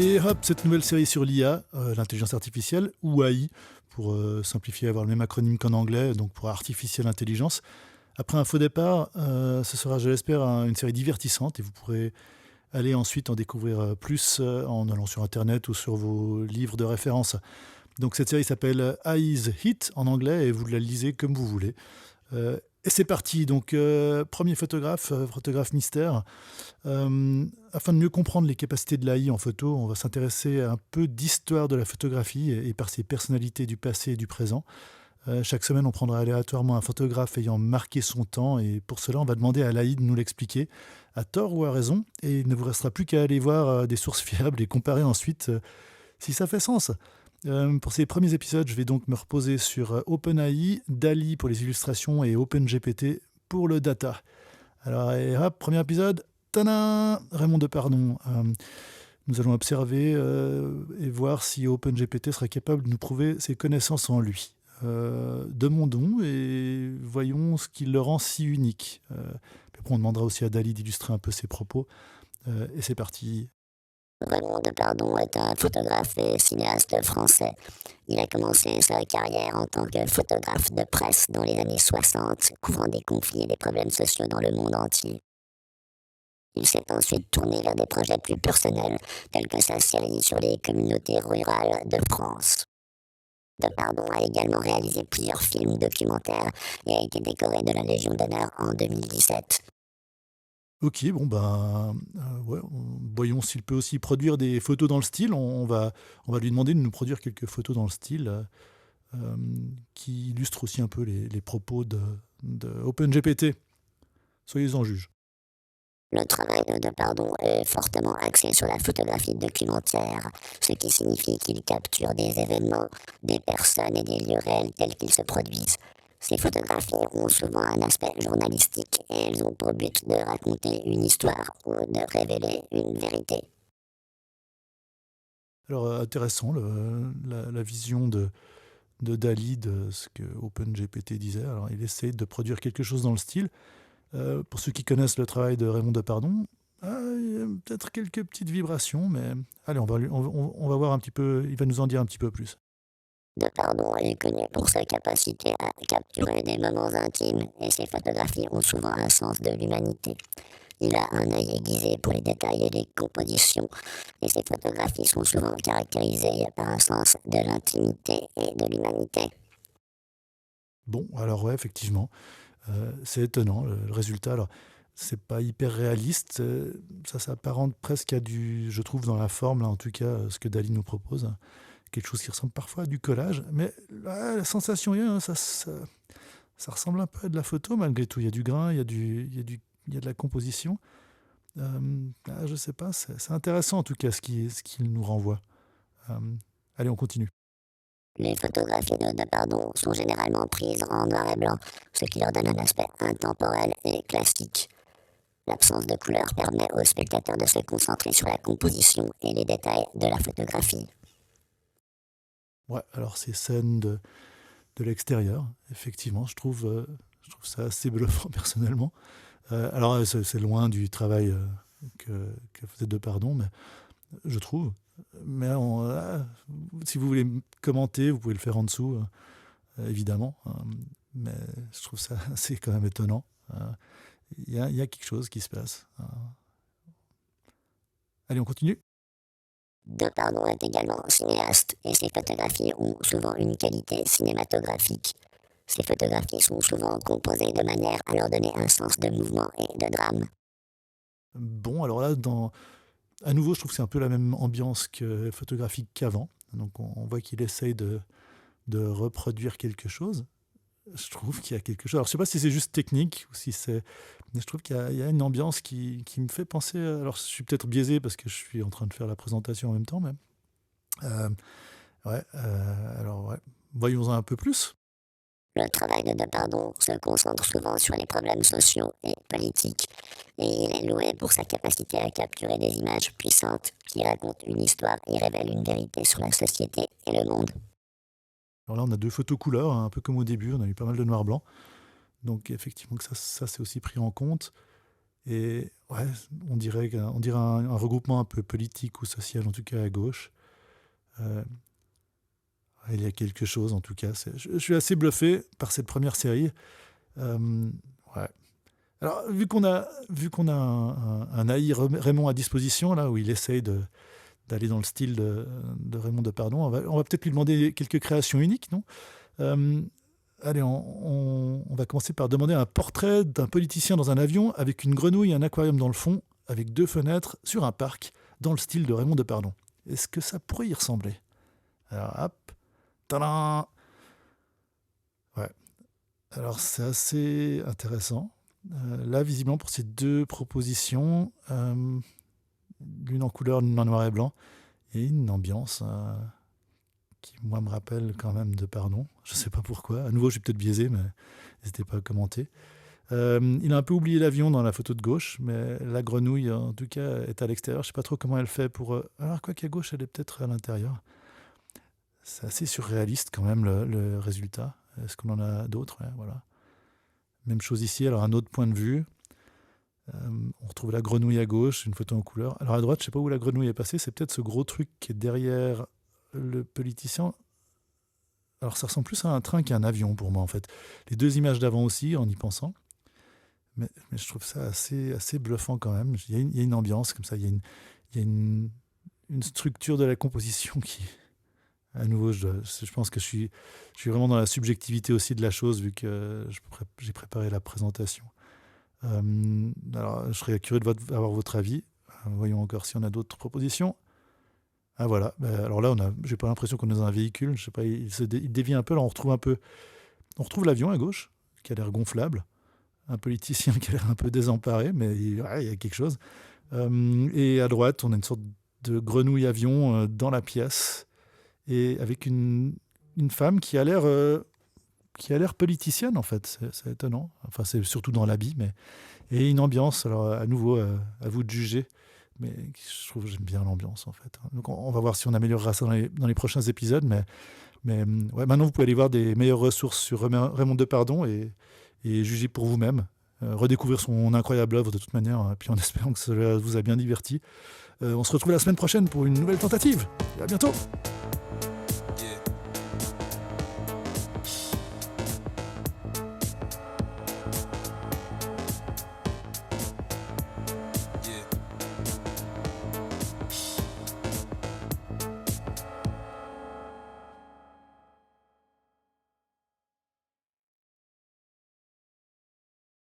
Et hop, cette nouvelle série sur l'IA, l'intelligence artificielle, ou AI, pour simplifier, avoir le même acronyme qu'en anglais, donc pour Artificial Intelligence. Après un faux départ, ce sera, je l'espère, une série divertissante et vous pourrez aller ensuite en découvrir plus en allant sur Internet ou sur vos livres de référence. Donc cette série s'appelle Eyes Hit en anglais et vous la lisez comme vous voulez. Et c'est parti, donc premier photographe mystère. Afin de mieux comprendre les capacités de l'AI en photo, on va s'intéresser à un peu d'histoire de la photographie et par ses personnalités du passé et du présent. Chaque semaine, on prendra aléatoirement un photographe ayant marqué son temps et pour cela, on va demander à l'AI de nous l'expliquer, à tort ou à raison, et il ne vous restera plus qu'à aller voir des sources fiables et comparer ensuite si ça fait sens. Pour ces premiers épisodes, je vais donc me reposer sur OpenAI, DALL-E pour les illustrations et OpenGPT pour le data. Alors, et hop, premier épisode, tadam, Raymond Depardon. Nous allons observer et voir si OpenGPT sera capable de nous prouver ses connaissances en lui. Demandons et voyons ce qui le rend si unique. Puis après, on demandera aussi à DALL-E d'illustrer un peu ses propos. Et c'est parti. Raymond Depardon est un photographe et cinéaste français. Il a commencé sa carrière en tant que photographe de presse dans les années 60, couvrant des conflits et des problèmes sociaux dans le monde entier. Il s'est ensuite tourné vers des projets plus personnels, tels que sa série sur les communautés rurales de France. Depardon a également réalisé plusieurs films documentaires et a été décoré de la Légion d'honneur en 2017. Ok, bon ben, ouais, voyons s'il peut aussi produire des photos dans le style. On va lui demander de nous produire quelques photos dans le style qui illustrent aussi un peu les propos de OpenGPT. Soyez-en juges. Le travail de Depardon est fortement axé sur la photographie documentaire, ce qui signifie qu'il capture des événements, des personnes et des lieux réels tels qu'ils se produisent. Ces photographies ont souvent un aspect journalistique et elles ont pour but de raconter une histoire ou de révéler une vérité. Alors, intéressant, la vision de DALL-E de ce que OpenGPT disait. Alors, il essaie de produire quelque chose dans le style. Pour ceux qui connaissent le travail de Raymond Depardon, il y a peut-être quelques petites vibrations, mais allez, on va voir un petit peu, il va nous en dire un petit peu plus. Depardon est connu pour sa capacité à capturer des moments intimes et ses photographies ont souvent un sens de l'humanité. Il a un œil aiguisé pour les détails et les compositions, et ses photographies sont souvent caractérisées par un sens de l'intimité et de l'humanité. Bon, alors ouais, effectivement, c'est étonnant, le résultat. Alors, c'est pas hyper réaliste, ça s'apparente presque à du, je trouve dans la forme, là, en tout cas, ce que Dali nous propose, quelque chose qui ressemble parfois à du collage, mais là, la sensation est, hein, ça ressemble un peu à de la photo malgré tout. Il y a du grain, il y a de la composition. Je sais pas, c'est intéressant en tout cas ce qu'il nous renvoie. Euh, allez, on continue. Les photographies de Depardon sont généralement prises en noir et blanc, ce qui leur donne un aspect intemporel et classique. L'absence de couleur permet au spectateur de se concentrer sur la composition et les détails de la photographie. Ouais, alors ces scènes de l'extérieur, effectivement, je trouve ça assez bluffant personnellement. Alors, c'est loin du travail que faisait Depardon, mais je trouve. Mais si vous voulez commenter, vous pouvez le faire en dessous, évidemment. Mais je trouve ça c'est quand même étonnant. Il y a quelque chose qui se passe. Allez, on continue. Depardon est également cinéaste et ses photographies ont souvent une qualité cinématographique. Ces photographies sont souvent composées de manière à leur donner un sens de mouvement et de drame. Bon, alors là, à nouveau, je trouve que c'est un peu la même ambiance photographique qu'avant. Donc, on voit qu'il essaye de reproduire quelque chose. Je trouve qu'il y a quelque chose. Alors, je ne sais pas si c'est juste technique ou si c'est. Mais je trouve il y a une ambiance qui me fait penser. Alors, je suis peut-être biaisé parce que je suis en train de faire la présentation en même temps, mais. Euh, ouais, alors, ouais. Voyons-en un peu plus. Le travail de Depardon se concentre souvent sur les problèmes sociaux et politiques, et il est loué pour sa capacité à capturer des images puissantes qui racontent une histoire et révèlent une vérité sur la société et le monde. Alors là, on a deux photos couleurs, hein, un peu comme au début. On a eu pas mal de noir-blanc. Donc, effectivement, ça c'est aussi pris en compte. Et ouais, on dirait un regroupement un peu politique ou social, en tout cas à gauche. Euh, il y a quelque chose, en tout cas. Je suis assez bluffé par cette première série. Ouais. Alors, vu qu'on a un AI Raymond à disposition, là, où il essaye d'aller dans le style de Raymond Depardon, on va peut-être lui demander quelques créations uniques, non? Allez, on va commencer par demander un portrait d'un politicien dans un avion avec une grenouille et un aquarium dans le fond, avec 2 fenêtres sur un parc, dans le style de Raymond Depardon. Est-ce que ça pourrait y ressembler? Alors, hop, tadam! Ouais. Alors, c'est assez intéressant. Là, visiblement, pour ces 2 propositions, l'une en couleur, l'une en noir et blanc, et une ambiance qui, moi, me rappelle quand même Depardon. Je ne sais pas pourquoi. À nouveau, je suis peut-être biaisé, mais n'hésitez pas à commenter. Il a un peu oublié l'avion dans la photo de gauche, mais la grenouille, en tout cas, est à l'extérieur. Je ne sais pas trop comment elle fait pour... Alors, quoi qu'à gauche, elle est peut-être à l'intérieur. C'est assez surréaliste quand même, le résultat. Est-ce qu'on en a d'autres? Ouais, voilà. Même chose ici. Alors, un autre point de vue. On retrouve la grenouille à gauche, une photo en couleur. Alors, à droite, je ne sais pas où la grenouille est passée. C'est peut-être ce gros truc qui est derrière le politicien. Alors, ça ressemble plus à un train qu'à un avion pour moi, en fait. Les 2 images d'avant aussi, en y pensant. Mais je trouve ça assez bluffant quand même. Il y a une ambiance comme ça. Il y a une structure de la composition qui... À nouveau, je pense que je suis vraiment dans la subjectivité aussi de la chose, vu que j'ai préparé la présentation. Alors, je serais curieux d'avoir votre avis. Voyons encore si on a d'autres propositions. Ah voilà. Alors là, j'ai pas l'impression qu'on est dans un véhicule. Je sais pas, il dévie un peu. Là, on retrouve l'avion à gauche, qui a l'air gonflable. Un politicien qui a l'air un peu désemparé, mais il y a quelque chose. Et à droite, on a une sorte de grenouille-avion dans la pièce, et avec une femme qui a l'air politicienne, en fait. C'est étonnant. Enfin, c'est surtout dans l'habit, mais... Et une ambiance, alors à nouveau, à vous de juger. Mais je trouve que j'aime bien l'ambiance, en fait. Donc on va voir si on améliorera ça dans les prochains épisodes. Mais ouais, maintenant, vous pouvez aller voir des meilleures ressources sur Raymond Depardon et juger pour vous-même. Redécouvrir son incroyable œuvre de toute manière, puis en espérant que cela vous a bien diverti. On se retrouve la semaine prochaine pour une nouvelle tentative. Et à bientôt!